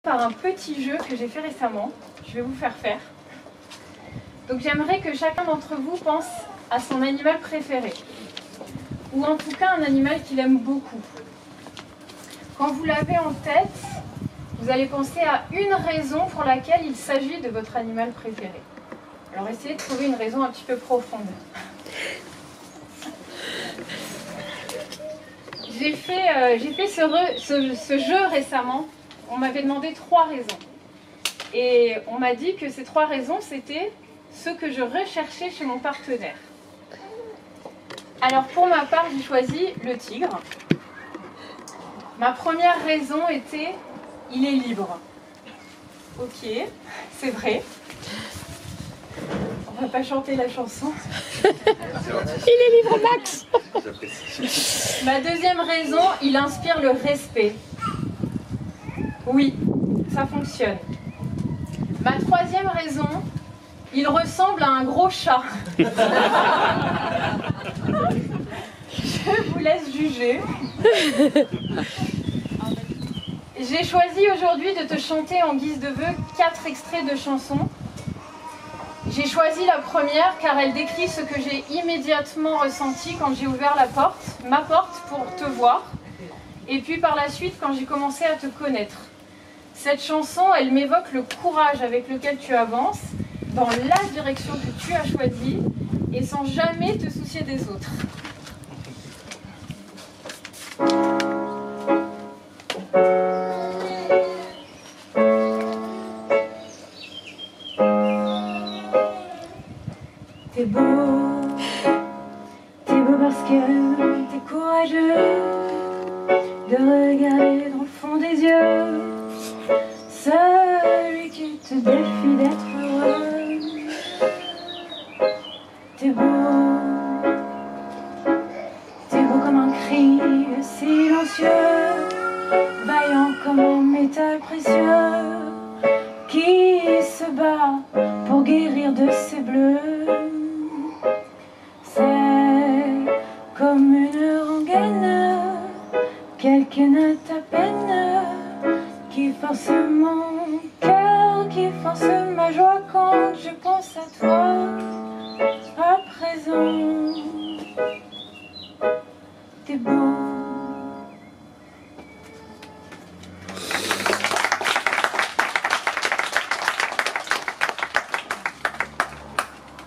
Par un petit jeu que j'ai fait récemment, je vais vous faire faire. Donc j'aimerais que chacun d'entre vous pense à son animal préféré, ou en tout cas un animal qu'il aime beaucoup. Quand vous l'avez en tête, vous allez penser à une raison pour laquelle il s'agit de votre animal préféré. Alors essayez de trouver une raison un petit peu profonde. J'ai fait ce jeu récemment. On m'avait demandé 3 raisons. Et on m'a dit que ces 3 raisons, c'était ce que je recherchais chez mon partenaire. Alors pour ma part, j'ai choisi le tigre. Ma première raison était, il est libre. Ok, c'est vrai. On va pas chanter la chanson. Il est libre, Max. Ma deuxième raison, il inspire le respect. Oui, ça fonctionne. Ma troisième raison, il ressemble à un gros chat. Je vous laisse juger. J'ai choisi aujourd'hui de te chanter en guise de vœu 4 extraits de chansons. J'ai choisi la première car elle décrit ce que j'ai immédiatement ressenti quand j'ai ouvert ma porte pour te voir. Et puis par la suite quand j'ai commencé à te connaître. Cette chanson, elle m'évoque le courage avec lequel tu avances, dans la direction que tu as choisie, et sans jamais te soucier des autres. T'es beau parce que t'es courageux de regarder dans le fond des yeux. Celui qui te défie d'être heureux. T'es beau comme un cri silencieux, vaillant comme un métal précieux, qui se bat pour guérir de ses bleus. C'est comme une rengaine, quelques notes à peine, qui force mon cœur, qui force ma joie quand je pense à toi. À présent, t'es beau.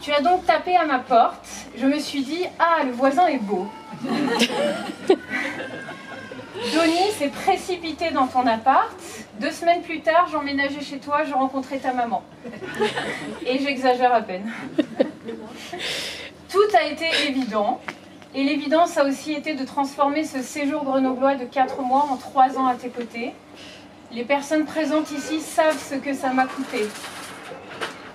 Tu as donc tapé à ma porte. Je me suis dit, ah, le voisin est beau. Johnny s'est précipité dans ton appart. 2 semaines plus tard, j'emménageais chez toi, je rencontrais ta maman. Et j'exagère à peine. Tout a été évident. Et l'évidence a aussi été de transformer ce séjour grenoblois de 4 mois en 3 ans à tes côtés. Les personnes présentes ici savent ce que ça m'a coûté.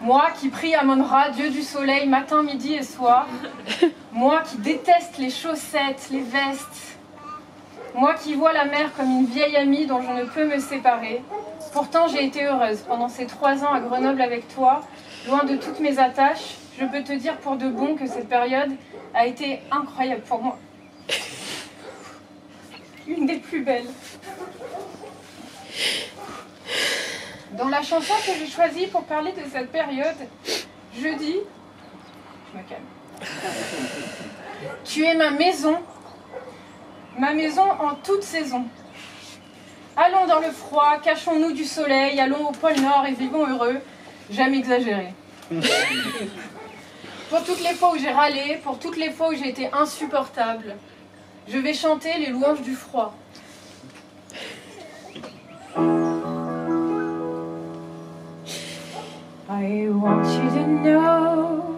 Moi qui prie Amon-Ra, dieu du soleil, matin, midi et soir. Moi qui déteste les chaussettes, les vestes. Moi qui vois la mer comme une vieille amie dont je ne peux me séparer. Pourtant, j'ai été heureuse pendant ces 3 ans à Grenoble avec toi, loin de toutes mes attaches. Je peux te dire pour de bon que cette période a été incroyable pour moi. Une des plus belles. Dans la chanson que j'ai choisie pour parler de cette période, je dis... Je me calme. Tu es ma maison en toute saison. Allons dans le froid, cachons-nous du soleil, allons au pôle Nord et vivons heureux. J'aime exagérer. Pour toutes les fois où j'ai râlé, pour toutes les fois où j'ai été insupportable, je vais chanter les louanges du froid. I want you to know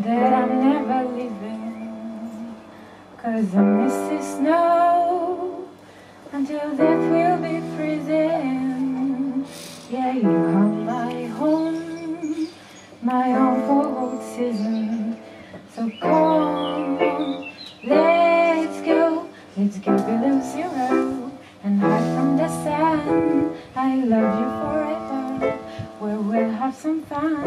that I'm never leaving, 'cause I miss the snow until death will be freezing. Yeah, you are my home for old season. So come on, let's go below zero and hide from the sun. I love you forever, where we'll have some fun.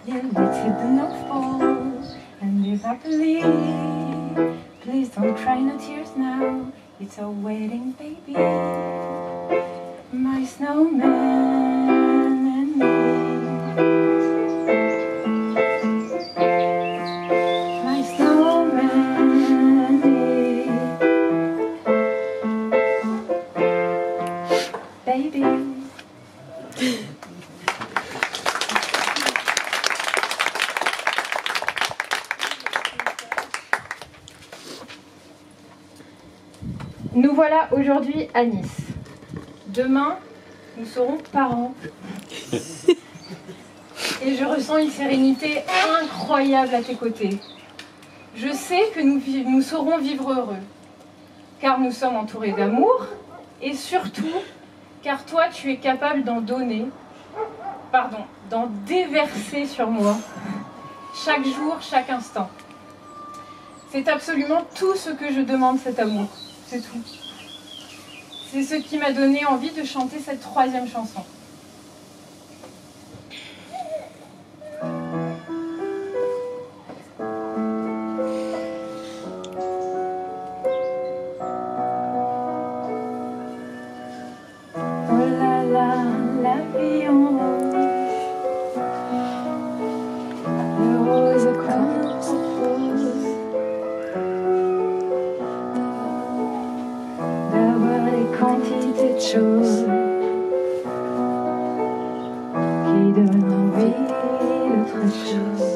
Yeah, let's hit the North Pole and live happily. Please don't cry, no tears now. It's a wedding, baby. my snowman and me. My snowman and me. Baby. Nous voilà aujourd'hui à Nice. Demain, nous serons parents. Et je ressens une sérénité incroyable à tes côtés. Je sais que nous saurons vivre heureux, car nous sommes entourés d'amour, et surtout, car toi, tu es capable d'en déverser sur moi, chaque jour, chaque instant. C'est absolument tout ce que je demande, cet amour. C'est tout. C'est ce qui m'a donné envie de chanter cette troisième chanson. Oh là là, la vie en rose, le rose qu'on nous propose, d'avoir des quantités de choses qui donnent envie d'autre chose.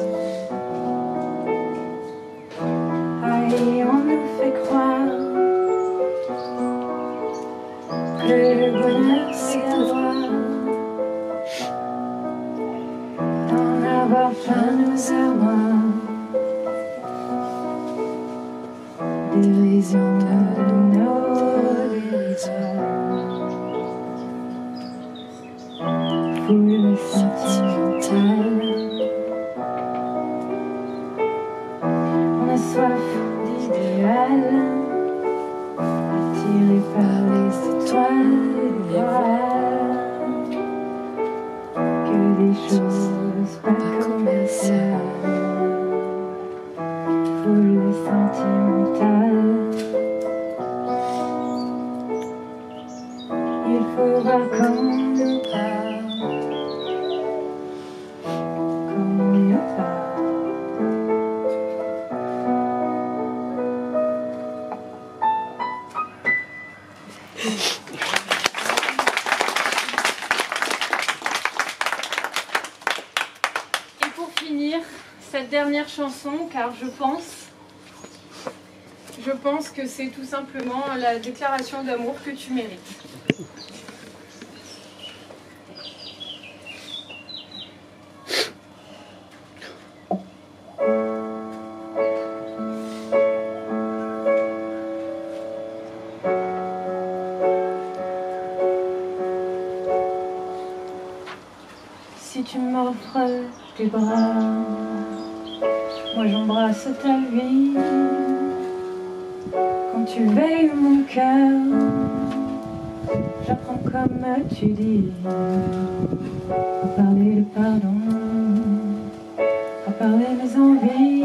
Allez, on nous fait croire que le bonheur c'est d'avoir plein nos armoires, dérision de nos dérisoires, foule sentimentale. On a soif d'idéal, attiré par les étoiles que des choses pas commerciales, foule sentimentale. Il faut voir comme on nous parle, comme on nous parle. Cette dernière chanson, car je pense que c'est tout simplement la déclaration d'amour que tu mérites. Si tu m'offres tes bras, moi j'embrasse ta vie. Quand tu veilles mon cœur, j'apprends comme tu dis à parler le pardon, à parler mes envies,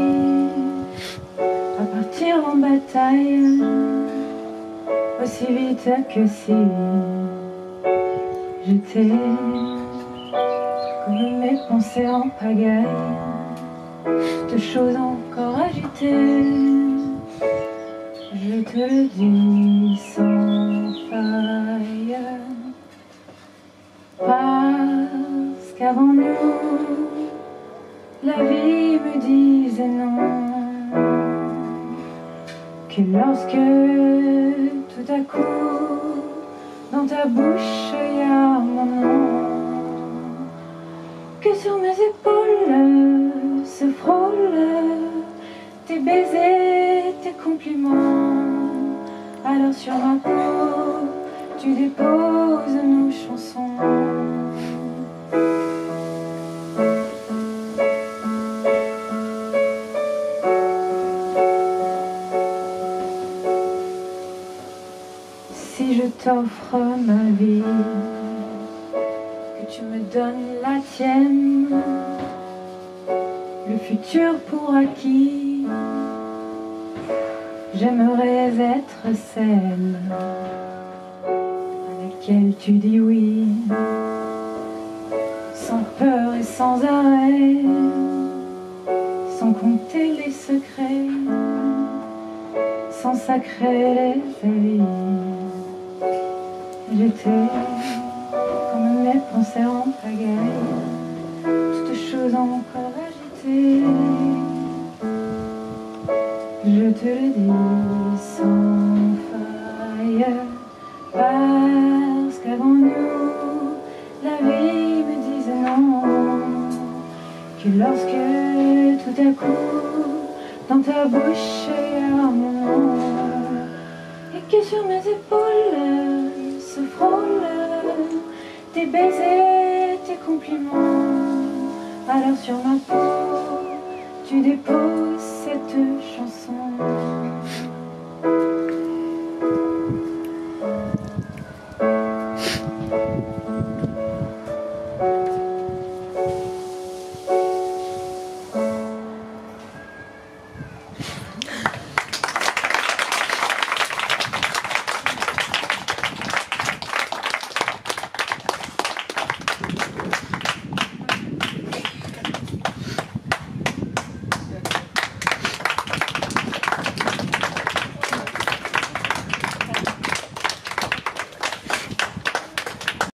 à partir en bataille aussi vite que si j'étais comme mes pensées en pagaille, de choses encore agitées. Je te le dis sans faille, parce qu'avant nous, la vie me disait non, que lorsque tout à coup, dans ta bouche, il y a mon nom, que sur mes épaules se frôlent tes baisers, tes compliments. Alors sur ma peau, tu déposes nos chansons. Si je t'offre ma vie, que tu me donnes la tienne, le futur pour acquis, j'aimerais être celle avec laquelle tu dis oui, sans peur et sans arrêt, sans compter les secrets, sans sacrer les avis. J'étais comme mes pensées en pagaille, toutes choses encore agitées. Je te le dis sans faille, parce qu'avant nous, la vie me disait non, que lorsque tout à coup, dans ta bouche il y a mon nom, et que sur mes épaules se frôlent tes baisers, tes compliments, alors sur ma peau, tu déposes cette chanson.